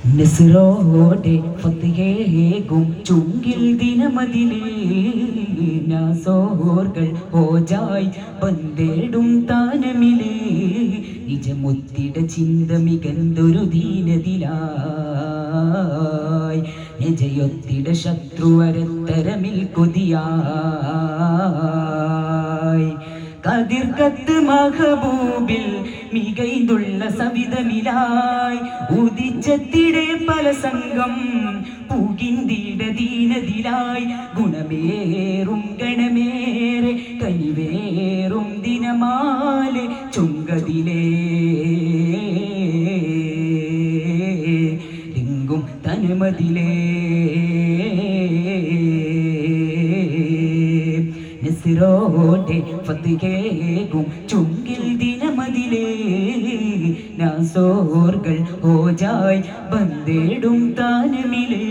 നസ്റോടെ ഫത്തിഹേകും ചുങ്കിൽ ദിനമതിലേ നാസോർകൾ ഓജായി പന്തേടും താനമിലേ നിജമുത്തിട ചിന്ത മികന്തൊരു ദീനതിലായി നിജയൊത്തിട ശത്രുവരത്തരമിൽ കൊതിയായി കതിർക്കത്ത് മഹബൂബിൽ മികൈന്തുള്ള സവിതമിലായി ഉദിച്ചത്തിടെ പല സംഘം പൂകിന്തിട ദീനതിലായി ഗുണമേറും ഗണമേറെ കനിവേറും ദിനമാലെ ചുങ്കതിലേ ലിംഗും തനുമതിലേ നസ്റോടെ ഫത്തിഹേകും ചുങ്കിൽ ദിനമതിലേ നാസോർകൾ ഓജായി ബന്തേടും താനമിലേ